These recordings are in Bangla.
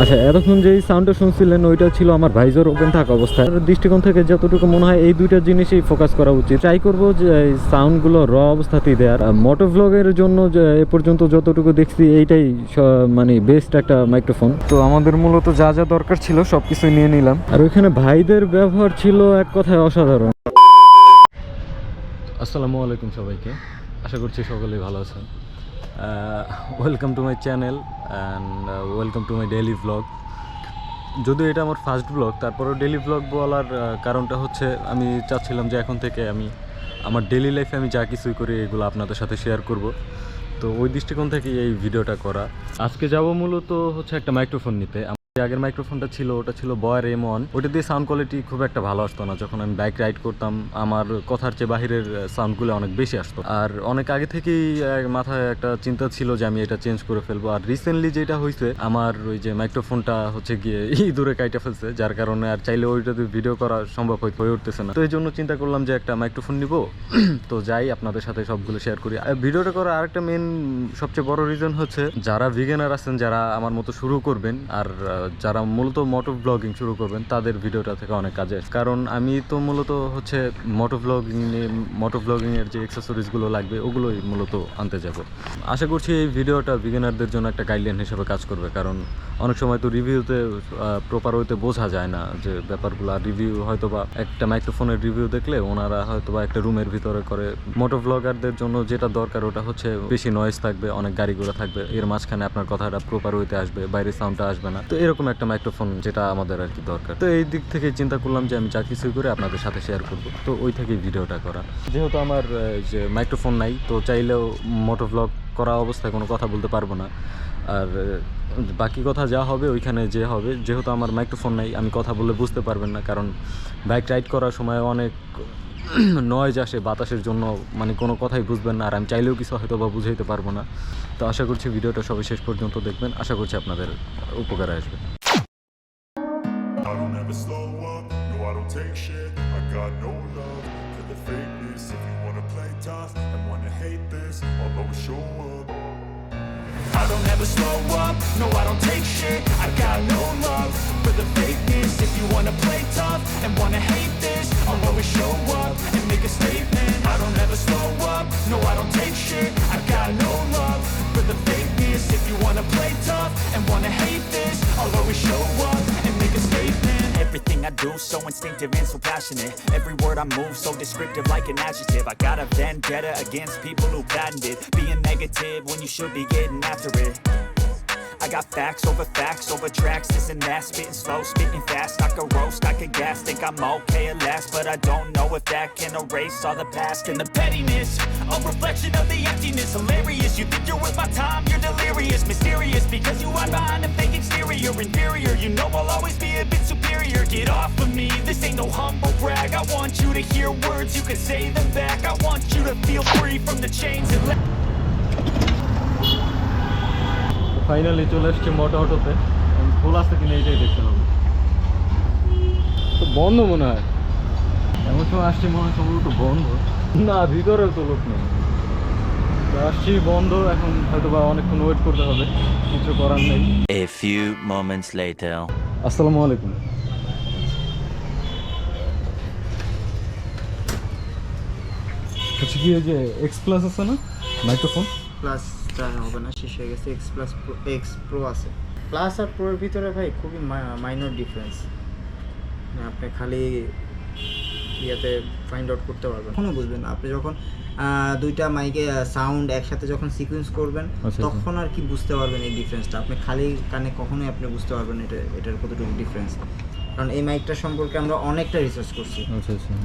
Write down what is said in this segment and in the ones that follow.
আচ্ছা, এতক্ষণ যে সাউন্ডটা শুনছিলেন ওইটা ছিল আমার ভাইজার ওপেন থাকা অবস্থায়। দৃষ্টিকোণ থেকে যতটুকু মনে হয় এই দুইটা জিনিসই ফোকাস করা উচিত। ট্রাই করবো যে সাউন্ডগুলো র অবস্থাতেই দেওয়ার। মোটো ভ্লগের জন্য এ পর্যন্ত যতটুকু দেখছি এইটাই মানে বেস্ট একটা মাইক্রোফোন। তো আমাদের মূলত যা যা দরকার ছিল সবকিছু নিয়ে নিলাম। আর ওইখানে ভাইদের ব্যবহার ছিল এক কথায় অসাধারণ। আসসালামু আলাইকুম সবাইকে, আশা করছি সকলেই ভালো আছেন। Welcome to my channel and welcome to my daily vlog. যদিও এটা আমার ফার্স্ট ব্লগ, তারপরেও ডেইলি ভ্লগ বলার কারণটা হচ্ছে আমি চাচ্ছিলাম যে এখন থেকে আমি আমার ডেইলি লাইফে আমি যা কিছুই করি এগুলো আপনাদের সাথে শেয়ার করব। তো ওই দৃষ্টিকোণ থেকে এই ভিডিওটা করা। আজকে যাব মূলত হচ্ছে একটা মাইক্রোফোন নিতে। আগের মাইক্রোফোনটা ছিল, ওটা ছিল বয়ার M1। ওটা দিয়ে সাউন্ড কোয়ালিটি খুব একটা ভালো আসতো না। যখন আমি বাইক রাইড করতাম আমার কথার চেয়ে বাহিরের সাউন্ডগুলো অনেক বেশি আসতো। আর অনেক আগে থেকেই মাথায় একটা চিন্তা ছিল যে আমি এটা চেঞ্জ করে ফেলবো। আর রিসেন্টলি যেটা হয়েছে, আমার ওই যে মাইক্রোফোনটা হচ্ছে গিয়ে দূরে কাইটা ফেলছে, যার কারণে আর চাইলে ওইটাতে ভিডিও করা সম্ভব হয়ে উঠতেছে না। তো এই জন্য চিন্তা করলাম যে একটা মাইক্রোফোন নিব। তো যাই আপনাদের সাথে সবগুলো শেয়ার করি। ভিডিওটা করার আরেকটা মেন সবচেয়ে বড় রিজন হচ্ছে যারা বিগিনার আছেন, যারা আমার মতো শুরু করবেন আর যারা মূলত মোটো ব্লগিং শুরু করবেন, তাদের ভিডিওটা থেকে অনেক কাজে আসে। কারণ আমি তো মূলত হচ্ছে মোটো ব্লগিংয়ের যে অ্যাক্সেসরিজগুলো লাগবে ওগুলোই মূলত আনতে যাব। আশা করছি এই ভিডিওটা বিগিনারদের জন্য একটা গাইডলাইন হিসেবে কাজ করবে। কারণ অনেক সময় তো রিভিউতে প্রপার ওয়েতে বোঝা যায় না যে ব্যাপারগুলো। রিভিউ হয়তো বা একটা মাইক্রোফোনের রিভিউ দেখলে ওনারা হয়তো বা একটা রুমের ভিতরে করে। মোটো ব্লগারদের জন্য যেটা দরকার ওটা হচ্ছে বেশি নয়েজ থাকবে, অনেক গাড়িগুলো থাকবে, এর মাঝখানে আপনার কথাটা প্রপার ওয়েতে আসবে, বাইরে সাউন্ডটা আসবে না। তো এরকম একটা মাইক্রোফোন যেটা আমাদের আর কি দরকার। তো এই দিক থেকে চিন্তা করলাম যে আমি যা কিছুই করে আপনাদের সাথে শেয়ার করব। তো ওই থেকেই ভিডিওটা করা। যেহেতু আমার যে মাইক্রোফোন নাই, তো চাইলেও মোটো ব্লগ করা অবস্থায় কোনো কথা বলতে পারবো না। আর বাকি কথা যা হবে ওইখানে যে হবে। যেহেতু আমার মাইক্রোফোন নাই, আমি কথা বললে বুঝতে পারবেন না। কারণ বাইক রাইড করার সময় অনেক নয়েজ আসে বাতাসের জন্য, মানে কোনো কথাই বুঝবেন না। আর আমি চাইলেও কিছু হয়তো বা বুঝাইতে পারবো না। তো আশা করছি ভিডিওটা সবাই শেষ পর্যন্ত দেখবেন, আশা করছি আপনাদের উপকারে আসবে। I don't ever slow up, no I don't take shit. I got no love for the fakeness. If you wanna play tough and wanna hate this, I'll always show up. I don't ever slow up, no I don't take shit. I got no love for the fakeness. If you wanna play tough and wanna hate this, I'll always show up and make a statement. I don't ever slow up, no I don't take shit. I got no love for the fakeness. If you wanna play tough and wanna hate this, I'll always show up and make a statement. Everything I do so instinctive and so passionate. Every word I move so descriptive like an adjective. I got a vendetta against people who patented being negative when you should be getting after it. I got facts over tracks, this and that. Spitting slow, spitting fast. I could roast, I could gas. Think I'm okay at last, but I don't know if that can erase all the past. And the pettiness, a reflection of the emptiness. Hilarious, you think you're worth my time, you're delirious. Mysterious, because you hide behind a fake exterior. Inferior, you know I'll always be a bit superior. Get off of me, this ain't no humble brag. I want you to hear words, you can say them back. I want you to feel free from the chains and let. Finally চলে এসছে মোটো অটোতে। ফুল আসতে কিনা এটাই দেখতে হবে। তো বন্ধ মনে হয়, এমন সময় আসছি মনে হয় সম্ভবত বন্ধ। না, ভিতরেও তো লোক নেই। তো আসছি বন্ধ, এখন হয়তো বা অনেকক্ষণ ওয়েট করতে হবে, কিছু করার নেই। A few moments later. আসসালামু আলাইকুম। হচ্ছে কি ওই যে X প্লাস আছে না মাইক্রোফোন? প্লাসটা হবে না, শেষ হয়ে গেছে। X plus pro, x pro আছে। প্লাস আর প্রোর ভিতরে ভাই খুবই মাইনর ডিফারেন্স। আপনি খালি ইয়াতে ফাইন্ড আউট করতে পারবেন, কখনো বুঝবেন না। আপনি যখন দুইটা মাইকে সাউন্ড একসাথে যখন সিকোয়েন্স করবেন তখন আর কি বুঝতে পারবেন এই ডিফারেন্সটা। আপনি খালি কানে কখনোই আপনি বুঝতে পারবেন এটার কতটুকু ডিফারেন্স। কারণ এই মাইকটা সম্পর্কে আমরা অনেকটা রিসার্চ করছি।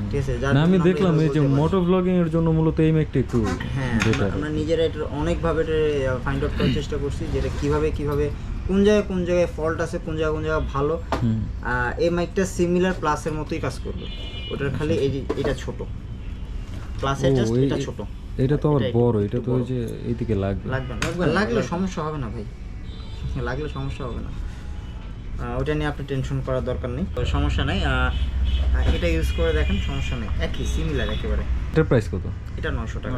ঠিক আছে, না আমি দেখলাম এই যে মোটো ব্লগিং এর জন্য মূলত এই মাইকটা একটু আমরা নিজেরা এটা অনেকভাবে ফাইন্ড আউট করার চেষ্টা করছি, যেটা কিভাবে কোন জায়গায় ফল্ট আছে, কোন জায়গায় ভালো। এই মাইকটা সিমিলার প্লাসের মতোই কাজ করবে। ওটার খালি এটা ছোট, প্লাসের জাস্ট এটা ছোট। এটা তো আবার বড়, এটা তো ওই যে এইদিকে লাগলে সমস্যা হবে না ভাই, লাগলে সমস্যা হবে না। ওটা নিয়ে আপনি টেনশন করার দরকার নেই, সমস্যা নাই। এটা ইউজ করে দেখেন, সমস্যা নেই, একই সিমিলার একেবারে। এটার প্রাইস কত? এটা 900 টাকা।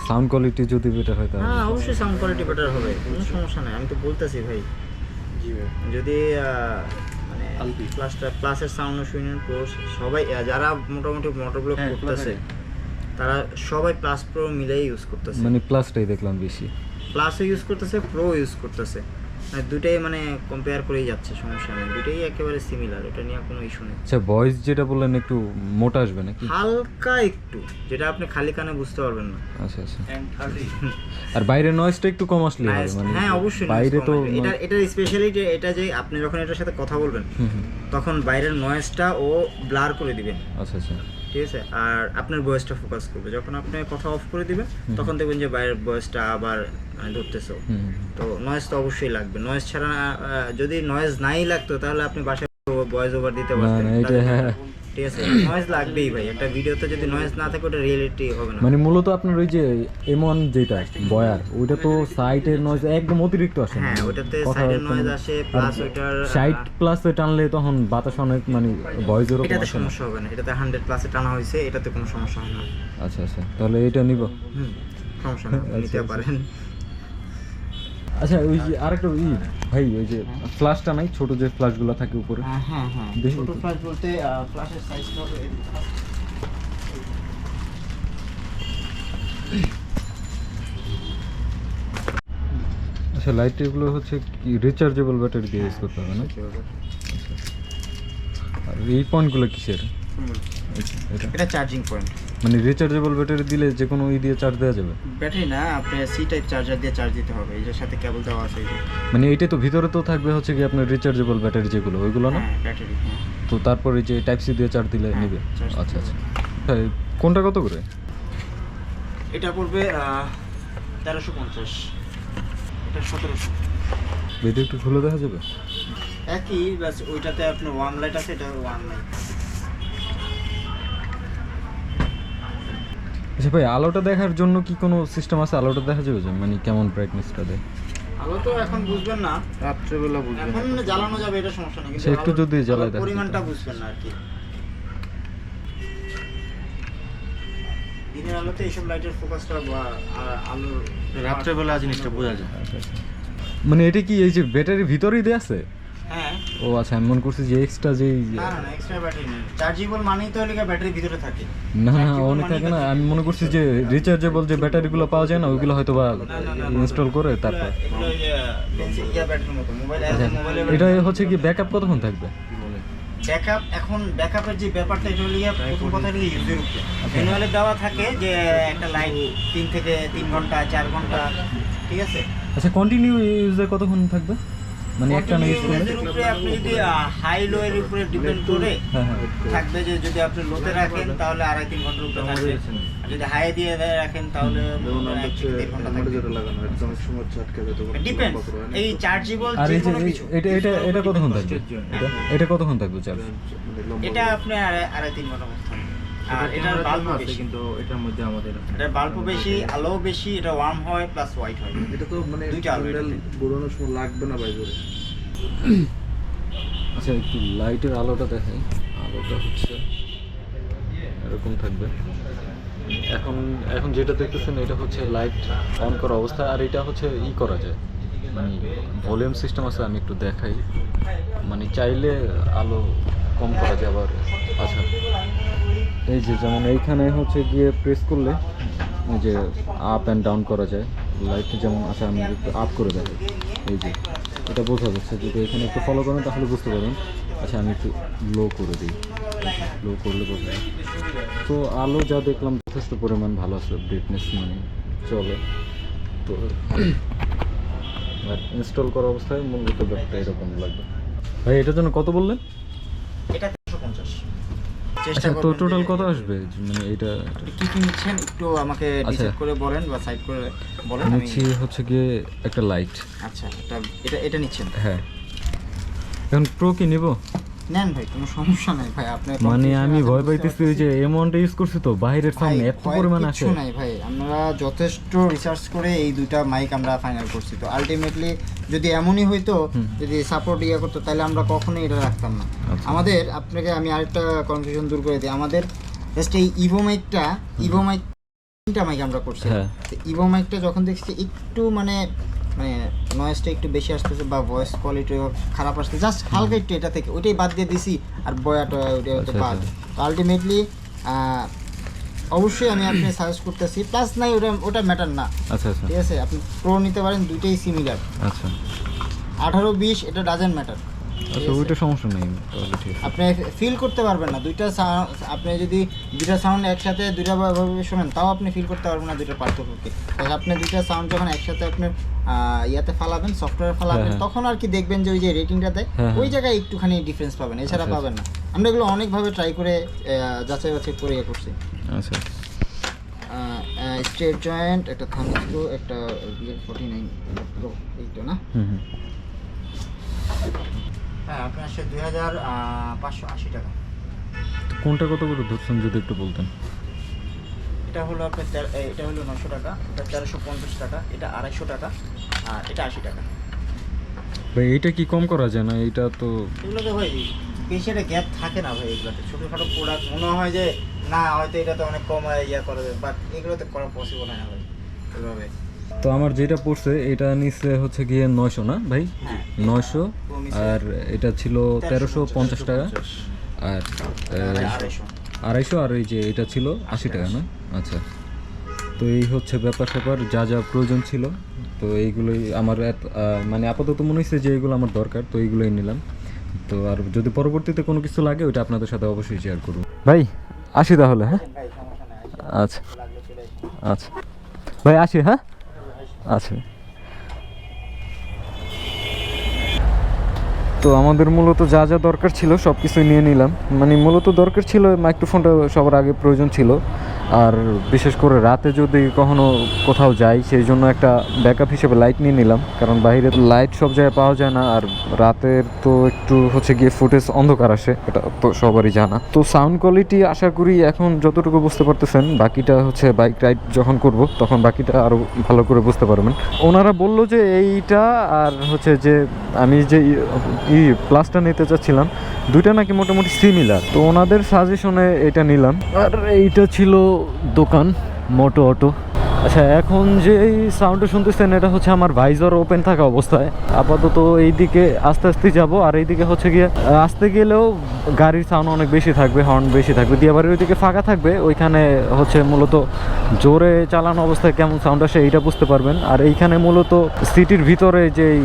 সাউন্ড কোয়ালিটি যদি বেটার হয় তাহলে? হ্যাঁ অবশ্যই সাউন্ড কোয়ালিটি বেটার হবে, কোনো সমস্যা নেই। আমি তো বলতেছি ভাই, জি ভাই যদি মানে প্লাসের সাউন্ড শুনেন প্রো সবাই যারা মোটামুটি মোটরব্লগ করতেছে তারা সবাই প্লাস প্রো মিলেই ইউজ করতেছে, মানে প্লাসটাই দেখলাম বেশি। প্লাসও ইউজ করতেছে, প্রো ইউজ করতেছে, মানে দুটাই মানে কম্পেয়ার করেই যাচ্ছে, সমস্যা নেই, দুটাই একেবারে সিমিলার, এটা নিয়ে কোনো ইস্যু নেই। আচ্ছা ভয়েস যেটা বললেন একটু মোটা আসবে নাকি? হালকা একটু, যেটা আপনি খালি কানে বুঝতে পারবেন না। আচ্ছা আচ্ছা। আর বাইরের নয়েজটা একটু কম আসলে হবে মানে? হ্যাঁ অবশ্যই, বাইরে তো এটা স্পেশালিটি এটা যে আপনি যখন এটার সাথে কথা বলবেন তখন বাইরের নয়েজটা ও ব্লার করে দিবে। আচ্ছা আচ্ছা ঠিক আছে, আর আপনার ভয়েসটা ফোকাস করবে। যখন আপনি কথা অফ করে দিবেন তখন দেখবেন যে বাইরের ভয়েসটা আবার ধরতেছে। তো নয়েজ তো অবশ্যই লাগবে, নয়েজ ছাড়া যদি নয়েজ নাই লাগতো তাহলে আপনি বাসায় ভয়েস ওভার দিতে পারতেন। ঠিক আছে, নয়েজ লাগবেই ভাই, একটা ভিডিওতে যদি নয়েজ না থাকে ওটা রিয়েলিটি হবে না। মানে মূলত আপনার ওই যে M1 যেটা বয়ার ওইটা তো সাইডের নয়েজ একদম অতিরিক্ত আসে। হ্যাঁ ওটাতে সাইডের নয়েজ আসে, প্লাস ওইটার 60+ টানলে তখন বাতাস অনেক মানে ভয়েসের উপর এটাতে আসে না। সমস্যা হবে না, এটাতে 100+ টানা হয়েছে, এটাতে কোনো সমস্যা হয় না। আচ্ছা আচ্ছা, তাহলে এটা নিব। সমস্যা নেই, আপনি নিতে পারেন। আচ্ছা ওই যে আরেকটা ভাই ওই যে ফ্ল্যাশটা নাই, ছোট যে ফ্ল্যাশগুলো থাকে উপরে? হ্যাঁ হ্যাঁ, দেখি ছোট একটু। ফ্ল্যাশ বলতে ফ্ল্যাশের সাইজটা হবে আচ্ছা লাইটগুলো হচ্ছে কি রিচার্জেবল ব্যাটারি দিয়ে ইউজ করতে হবে না? আর এই পয়েন্টগুলো কিসের? এটা এটা চার্জিং পয়েন্ট, মানে রিচার্জেবল ব্যাটারি দিলে যে কোনো দিয়ে চার্জ দেওয়া যাবে? ব্যাটারি না, আপনি সি টাইপ চার্জার দিয়ে চার্জ দিতে হবে, এর সাথে কেবল দেওয়া আছে এই যে। মানে এইটা তো ভিতরে তো থাকবে হচ্ছে কি আপনার রিচার্জেবল ব্যাটারি যেগুলো ওইগুলো না? হ্যাঁ ব্যাটারি, হ্যাঁ। তো তারপরে যে টাইপ সি দিয়ে চার্জ দিলে নেবে? charge দিতে আচ্ছা আচ্ছা। হ্যাঁ, কোনটা কত করে? এটা পড়বে 1350, এটা 1700। ভিডিও একটু খুলে দেখা যাবে? একই বাস, ওইটাতে আপনার ওয়ান লাইট আছে, এটা ওয়ান লাইট। আচ্ছা ভাই আলোটা দেখার জন্য কি কোনো সিস্টেম আছে? আলোটা দেখা যাবে যে মানে কেমন ব্রাইটনেসটা দেয়? আলো তো এখন বুঝবেন না, রাত্রেবেলা বুঝবেন। এখন জ্বালানো যাবে, এটা সমস্যা নেই, সে একটু আলোর- যদি জ্বালায় আলোর দেখা যেত। পরিমাণটা বুঝবেন না আর কি। দিনের আলোতে এইসব লাইটের ফোকাসটা বা আলোর রাত্রেবেলা জিনিসটা বোঝা যায়। আচ্ছা আচ্ছা। মানে এটা কি এই যে ব্যাটারির ভিতরেই দেয়া আছে? হ্যাঁ। ও আচ্ছা, আমি মনে করছি যে এক্সট্রা যে না না এক্সট্রা ব্যাটারি নেই, চার্জেবল মানেই তো লিখা ব্যাটারি ভিতরে থাকে। না না Chargeable অনেক মানেই থাকে না, তো- আমি মনে করছি যে রিচার্জেবল যে ব্যাটারিগুলো পাওয়া যায় না ওইগুলো হয়তো বা ইনস্টল করে তারপর। এগুলো ওই যে পেন্সিল ইয়া ব্যাটারির মতো, মোবাইল আচ্ছা মোবাইলের এটা হচ্ছে কি ব্যাকআপ কতক্ষণ থাকবে? ব্যাকআপ, এখন ব্যাকআপের যে ব্যাপারটা এটা হলো প্রথম কথা হলো ইউজের উপরে। ম্যানুয়ালে দেওয়া থাকে যে একটা লাইট 3 থেকে 3 ঘন্টা 4 ঘন্টা, ঠিক আছে। আচ্ছা কন্টিনিউ ইউজে কতক্ষণ থাকবে? মানে একটা না ইউজ করলে? ইউজের উপরে আপনি যদি হাই লো এর উপরে ডিপেন্ড করে হ্যাঁ হ্যাঁ থাকবে, যে যদি আপনি লোতে রাখেন তাহলে 2.5-3 ঘন্টার উপরে থাকবে, আর যদি হাই দিয়ে রাখেন তাহলে 1-1.5 ঘন্টা থাকবে। ডিপেন্ড, এই চার্জেবল আর যে এই যে কোনো কিছু, এটা কতক্ষণ থাকবে? এটা কতক্ষণ থাকবে চার্জ? এটা আপনি 2.5-3 ঘন্টা মতো থাকবে। আর এটার বাল্ব বেশি, কিন্তু এটার মধ্যে আমাদের এটার বাল্ব বেশি, আলো বেশি, এটা ওয়ার্ম হয় প্লাস হোয়াইট হয়। এটা তো মানে দুইটা আলো এটাতে। ঘোরানোর সময় লাগবে না বাইরে। আচ্ছা একটু লাইটের আলোটা দেখাই। আলোটা হচ্ছে এরকম থাকবে। এখন এখন যেটা দেখতেছেন এটা হচ্ছে লাইট অন করা অবস্থা, আর এটা হচ্ছে করা যায় মানে ভলিউম সিস্টেম আছে, আমি একটু দেখাই। মানে চাইলে আলো কম করা যায় আবার। আচ্ছা এই যে যেমন এইখানে হচ্ছে গিয়ে প্রেস করলে এই যে আপ অ্যান্ড ডাউন করা যায় লাইট, যেমন আচ্ছা আমি একটু আপ করে দেখাই। এই যে এটা বোঝা যাচ্ছে, যদি এখানে একটু ফলো করেন তাহলে বুঝতে পারবেন। আচ্ছা আমি একটু লো করে দিই, লো করলে বোঝা যায়। তো আলো যা দেখলাম যথেষ্ট পরিমাণ ভালো আছে, ব্রাইটনেস মানে চলে। তো আর ইনস্টল করা অবস্থায় মূলত ব্যাপারটা এরকম লাগবে। ভাই এটার জন্য কত বললেন? এটা 350। চেষ্টা আচ্ছা তো করবেন টোটাল যে- কত আসবে মানে এটা? কি কি নিচ্ছেন একটু আমাকে আচ্ছা। ডিসাইড করে বলেন বা সাইড করে বলেন। আমি নিচ্ছি হচ্ছে গিয়ে একটা লাইট। আচ্ছা এটা নিচ্ছেন, হ্যাঁ এখন প্রো কি নিব? নেন ভাই, কোনো সমস্যা নাই ভাই। আপনি মানে confused আমি আছেন, ভয় বুঝতে পাইতেছি ওই যে এমনটা ইউজ করছি তো বাইরের ভাই, সামনে এত ভয়ের পরিমাণ কিচ্ছু আসে। নাই ভাই, আমরা যথেষ্ট রিসার্চ করে এই দুইটা মাইক আমরা ফাইনাল করছি। তো আলটিমেটলি যদি এমনই হইতো, যদি সাপোর্ট করতো তাহলে আমরা কখনোই এটা রাখতাম না। আচ্ছা। আমাদের আপনাকে আমি আরেকটা কনফিউশন দূর করে দিই, আমাদের জাস্ট এই ইভো মাইকটা, তিনটা মাইক আমরা করছি। হ্যাঁ। ইভো মাইকটা যখন দেখছি একটু মানে মানে নয়েজটা একটু বেশি আসতেছে বা ভয়েস কোয়ালিটি খারাপ আসছে, জাস্ট হালকা একটু এটা থেকে ওইটাই বাদ দিয়ে দিছি, আর বয়াটা ওইটা হচ্ছে আচ্ছা, বাদ। আচ্ছা। তো আলটিমেটলি অবশ্যই আমি আপনি সাজেস্ট করতেছি, প্লাস নাই ওটা ম্যাটার না, আচ্ছা আচ্ছা ঠিক আছে? আপনি প্রো নিতে পারেন, দুইটাই সিমিলার, আচ্ছা 18-20 এটা ডাজেন্ট ম্যাটার। আচ্ছা ওইটা সমস্যা নেই তাহলে ঠিক আছে। আপনি ফিল করতে পারবেন না দুইটা আপনি যদি দুইটা সাউন্ড একসাথে দুইটা ভাবে শোনেন, তাও আপনি ফিল করতে পারবেন না দুইটার পার্থক্যকে। তাই আপনি দুইটা সাউন্ড যখন একসাথে আপনার ইয়াতে ফালাবেন, সফটওয়্যার ফালাবেন, হ্যাঁ। তখন আর কি দেখবেন যে ওই যে রেটিংটা দেয় হ্যাঁ, ওই হ্যাঁ। জায়গায় একটুখানি ডিফারেন্স পাবেন, এছাড়া আচ্ছা, পাবেন না। আমরা এগুলো অনেকভাবে ট্রাই করে যাচাই বাছাই করে করছি। আচ্ছা স্ট্রেট জয়েন্ট, একটা থাম্ব স্ক্রু, একটা BL49 প্রো, এইটা না? হুম হুম হ্যাঁ, আপনার আসছে 2580 টাকা। তো কোনটা কত করে ধরছেন যদি একটু বলতেন? এটা হলো আপনার এটা হলো 900 টাকা, এটা 1350 টাকা, এটা 250 টাকা, আর এটা 80 টাকা। ভাই এইটা কি কম করা যায় না? এইটা তো এগুলোতে ভাই বেশি একটা গ্যাপ থাকে না ভাই, এগুলোতে ছোটোখাটো প্রোডাক্ট মনে হয় যে না হয়তো এটাতে অনেক কম ইয়া করা যাবে, বাট এগুলোতে করা পসিবল হয় না ভাই এভাবে। তো আমার যেটা পড়ছে এটা নিচে হচ্ছে গিয়ে 900 না ভাই? হ্যাঁ 900, আর এটা ছিল 1350 টাকা, আর 250, আর এই যে এটা ছিল 80 টাকা না? আচ্ছা, তো এই হচ্ছে ব্যাপার স্যাপার, যা যা প্রয়োজন ছিল। তো এইগুলোই আমার মানে আপাতত মনে হচ্ছে যে এইগুলো আমার দরকার, তো এইগুলোই নিলাম। তো আর যদি পরবর্তীতে কোনো কিছু লাগে ওইটা আপনাদের সাথে অবশ্যই শেয়ার করব ভাই। আসি তাহলে, হ্যাঁ? ভাই সমস্যা নাই, আচ্ছা লাগলে চলে আসুন। আচ্ছা ভাই, আসি, হ্যাঁ? আচ্ছা। তো আমাদের মূলত যা যা দরকার ছিল সব কিছুই নিয়ে নিলাম। মানে মূলত দরকার ছিল মাইক্রোফোনটা সবার আগে প্রয়োজন ছিল, আর বিশেষ করে রাতে যদি কখনো কোথাও যাই সেই জন্য একটা ব্যাকআপ হিসেবে লাইট নিয়ে নিলাম, কারণ বাইরে লাইট সব জায়গায় পাওয়া যায় না, আর রাতের তো একটু হচ্ছে গিয়ে ফুটেজ অন্ধকার আসে, এটা তো সবারই জানা। তো সাউন্ড কোয়ালিটি আশা করি এখন যতটুকু বুঝতে পারতেছেন, বাকিটা হচ্ছে বাইক রাইড যখন করব তখন বাকিটা আরও ভালো করে বুঝতে পারবেন। ওনারা বললো যে এইটা আর হচ্ছে যে আমি যে প্লাসটা নিতে চাচ্ছিলাম দুইটা নাকি মোটামুটি সিমিলার, তো ওনাদের সাজেশনে এটা নিলাম। আর এইটা ছিল দোকান মোটো অটো। আচ্ছা, এখন যে এই সাউন্ডটা শুনতেছেন এটা হচ্ছে আমার ভাইজার ওপেন থাকা অবস্থায়। আপাতত এইদিকে আস্তে আস্তে যাব, আর এইদিকে হচ্ছে গিয়ে আসতে গেলেও গাড়ির সাউন্ড অনেক বেশি থাকবে, হর্ন বেশি থাকবে। দিয়াবাড়ির ওইদিকে ফাঁকা থাকবে, ওইখানে হচ্ছে মূলত জোরে চালানো অবস্থায় কেমন সাউন্ড আসে এইটা বুঝতে পারবেন। আর এইখানে মূলত সিটির ভিতরে যেই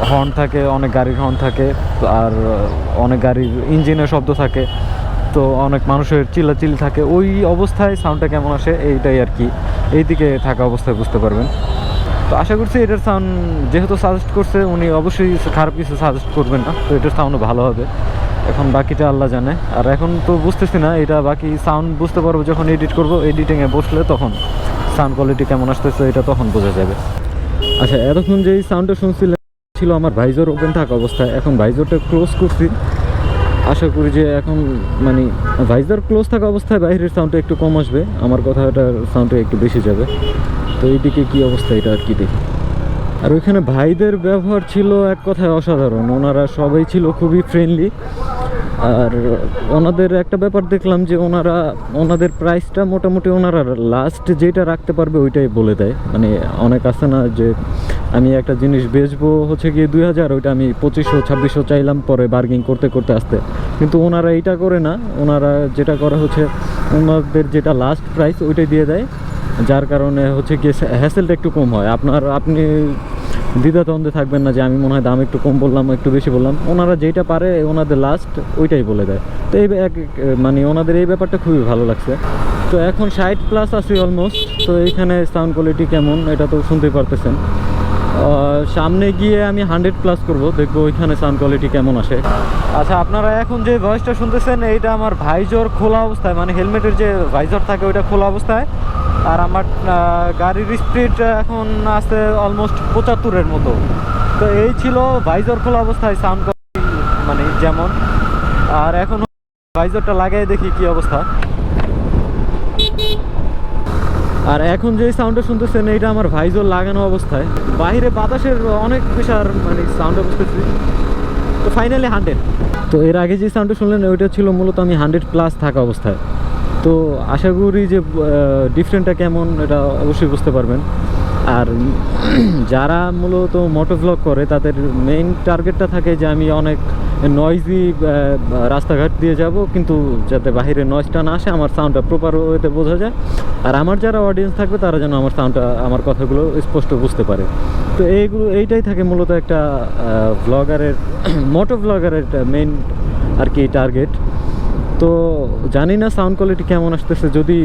হর্ন থাকে, অনেক গাড়ির হর্ন থাকে, আর অনেক গাড়ির ইঞ্জিনের শব্দ থাকে, তো অনেক মানুষের চিল্লাচিল্লি থাকে, ওই অবস্থায় সাউন্ডটা কেমন আসে এইটাই আর কি এইদিকে থাকা অবস্থায় বুঝতে পারবেন। তো আশা করছি এটার সাউন্ড যেহেতু সাজেস্ট করছে উনি, অবশ্যই খারাপ কিছু সাজেস্ট করবেন না, তো এটার সাউন্ডও ভালো হবে। এখন বাকিটা আল্লাহ জানে। আর এখন তো বুঝতেছি না, এটা বাকি সাউন্ড বুঝতে পারবো যখন এডিট করবো, এডিটিংয়ে বসলে তখন সাউন্ড কোয়ালিটি কেমন আসতেছে এটা তখন বোঝা যাবে। আচ্ছা, এতক্ষণ যে সাউন্ডটা শুনছিলেন ছিল আমার ভাইজার ওপেন থাকা অবস্থায়, এখন ভাইজারটা ক্লোজ করছি। আশা করি যে এখন মানে ভাইজার ক্লোজ থাকা অবস্থায় বাইরের সাউন্ডটা একটু কম আসবে, আমার কথাটার সাউন্ডটা একটু বেশি যাবে। তো এইদিকে কী অবস্থা এটা আর কি দেখি। আর ওইখানে ভাইদের ব্যবহার ছিল এক কথায় অসাধারণ, ওনারা সবাই ছিল খুবই ফ্রেন্ডলি। আর ওনাদের একটা ব্যাপার দেখলাম যে ওনাদের প্রাইসটা মোটামুটি ওনারা লাস্ট যেটা রাখতে পারবে ওইটাই বলে দেয়। মানে অনেক আছে না যে আমি একটা জিনিস বেচবো হচ্ছে গিয়ে 2000, ওইটা আমি 2500-2600 চাইলাম, পরে বার্গেনিং করতে করতে আসতে। কিন্তু ওনারা এইটা করে না, ওনারা যেটা করে হচ্ছে ওনাদের যেটা লাস্ট প্রাইস ওইটাই দিয়ে দেয়, যার কারণে হচ্ছে গিয়ে হ্যাসেলটা একটু কম হয়। আপনি দ্বিধাদ্বন্দ্বে থাকবেন না যে আমি মনে হয় দাম একটু কম বললাম, একটু বেশি বললাম। ওনারা যেটা পারে ওনাদের লাস্ট ওইটাই বলে দেয়। তো এই মানে ওনাদের এই ব্যাপারটা খুবই ভালো লাগছে। তো এখন 60+ আছি অলমোস্ট। তো এইখানে সাউন্ড কোয়ালিটি কেমন এটা তো শুনতেই পারতেছেন। সামনে গিয়ে আমি 100+ করব, দেখবো ওইখানে সাউন্ড কোয়ালিটি কেমন আসে। আচ্ছা, আপনারা এখন যে ভয়েসটা শুনতেছেন এইটা আমার ভাইজর খোলা অবস্থায়, মানে হেলমেটের যে ভাইজর থাকে ওইটা খোলা অবস্থায়। আর আমার গাড়ির স্পিড এখন আছে অলমোস্ট 75-এর মতো। তো এই ছিল ভাইজর খোলা অবস্থায় সাউন্ড কোয়ালিটি মানে যেমন। আর এখন ভাইজরটা লাগাই দেখি কি অবস্থা। আর এখন যে সাউন্ডটা শুনতেছেন এইটা আমার ভাইজর লাগানো অবস্থায়, বাইরে বাতাসের অনেক প্রেশার মানে সাউন্ডটা বুঝতেছি। তো ফাইনালি 100। তো এর আগে যে সাউন্ডটা শুনলেন ওইটা ছিল মূলত আমি 100+ থাকা অবস্থায়। তো আশা করি যে ডিফারেন্টটা কেমন এটা অবশ্যই বুঝতে পারবেন। আর যারা মূলত মোটো ভ্লগ করে তাদের মেইন টার্গেটটা থাকে যে আমি অনেক নয়েজি রাস্তাঘাট দিয়ে যাব, কিন্তু যাতে বাইরে নয়েজটা না আসে, আমার সাউন্ডটা প্রপার ওয়েতে বোঝা যায়, আর আমার যারা অডিয়েন্স থাকবে তারা যেন আমার সাউন্ডটা, আমার কথাগুলো স্পষ্ট বুঝতে পারে। তো এইটাই থাকে মূলত একটা ভ্লগারের, মোটো ভ্লগারের মেইন আর কি টার্গেট। তো জানি না সাউন্ড কোয়ালিটি কেমন আসতেছে, যদি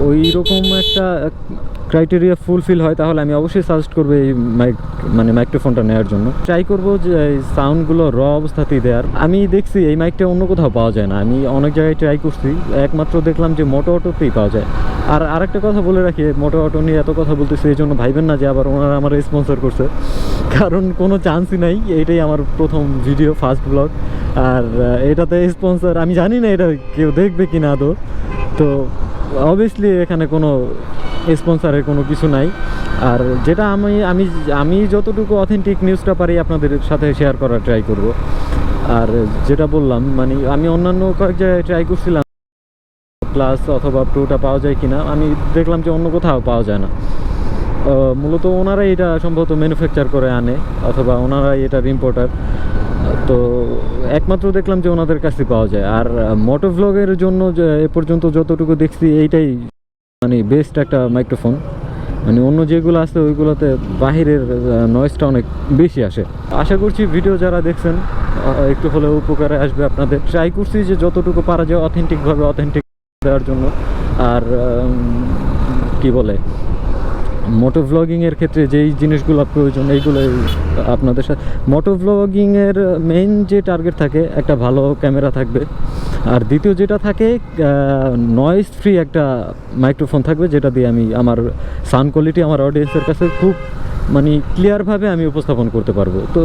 ওই রকম একটা ক্রাইটেরিয়া ফুলফিল হয় তাহলে আমি অবশ্যই সাজেস্ট করবো এই মাইক্রোফোনটা নেওয়ার জন্য। ট্রাই করবো যে এই সাউন্ডগুলো র অবস্থাতেই দেওয়ার। আমি দেখছি এই মাইকটা অন্য কোথাও পাওয়া যায় না, আমি অনেক জায়গায় ট্রাই করছি, একমাত্র দেখলাম যে মোটো অটোতেই পাওয়া যায়। আর আরেকটা কথা বলে রাখি, মোটো অটো নিয়ে এত কথা বলতেছি এই জন্য ভাইবেন না যে আবার ওনারা আমার স্পন্সর করছে, কারণ কোনো চান্সই নাই। এইটাই আমার প্রথম ভিডিও, ফার্স্ট ব্লগ, আর এটাতে স্পন্সর আমি জানি না এটা কেউ দেখবে কি না আদৌ। তো অবভিয়াসলি এখানে কোনো স্পন্সরের কোনো কিছু নাই। আর যেটা আমি যতটুকু অথেন্টিক নিউজটা পারি আপনাদের সাথে শেয়ার করার ট্রাই করব। আর যেটা বললাম, আমি অন্যান্য কয়েক জায়গায় ট্রাই করছিলাম প্লাস অথবা প্রোটা পাওয়া যায় কিনা, আমি দেখলাম যে অন্য কোথাও পাওয়া যায় না। মূলত ওনারাই এটা সম্ভবত ম্যানুফ্যাকচার করে আনে, অথবা ওনারাই এটার ইম্পোর্টার। তো একমাত্র দেখলাম যে ওনাদের কাছে পাওয়া যায়। আর মোটো ভ্লগের জন্য যে এ পর্যন্ত যতটুকু দেখছি এইটাই বেস্ট একটা মাইক্রোফোন। অন্য যেগুলো আছে ওইগুলোতে বাহিরের নয়েজটা অনেক বেশি আসে। আশা করছি ভিডিও যারা দেখছেন একটু হলেও উপকারে আসবে আপনাদের। ট্রাই করছি যে যতটুকু পারা যায় অথেন্টিক দেওয়ার জন্য। আর কি বলে, মোটো ভ্লগিংয়ের ক্ষেত্রে যেই জিনিসগুলো প্রয়োজন এইগুলো আপনাদের সাথে। মোটো ভ্লগিংয়ের মেইন যে টার্গেট থাকে, একটা ভালো ক্যামেরা থাকবে, আর দ্বিতীয় যেটা থাকে নয়েজ ফ্রি একটা মাইক্রোফোন থাকবে, যেটা দিয়ে আমি আমার সাউন্ড কোয়ালিটি আমার অডিয়েন্সের কাছে খুব ক্লিয়ারভাবে আমি উপস্থাপন করতে পারবো। তো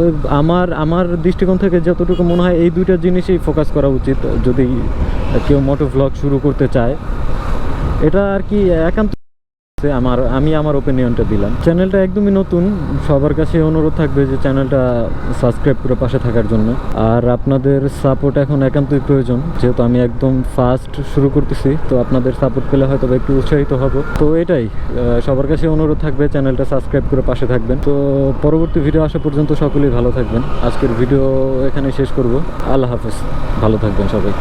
আমার দৃষ্টিকোণ থেকে যতটুকু মনে হয় এই দুইটা জিনিসই ফোকাস করা উচিত যদি কেউ মোটো ভ্লগ শুরু করতে চায়। এটা আর কি একান্ত আমি আমার ওপিনিয়নটা দিলাম। চ্যানেলটা একদমই নতুন, সবার কাছে অনুরোধ থাকবে যে চ্যানেলটা সাবস্ক্রাইব করে পাশে থাকার জন্য। আর আপনাদের সাপোর্ট এখন একান্তই প্রয়োজন, যেহেতু আমি একদম ফার্স্ট শুরু করতেছি। তো আপনাদের সাপোর্ট পেলে হয়তো একটু উৎসাহিত হব। তো এটাই সবার কাছে অনুরোধ থাকবে, চ্যানেলটা সাবস্ক্রাইব করে পাশে থাকবেন। তো পরবর্তী ভিডিও আসা পর্যন্ত সকলেই ভালো থাকবেন। আজকের ভিডিও এখানে শেষ করব। আল্লাহ হাফেজ, ভালো থাকবেন সবাই।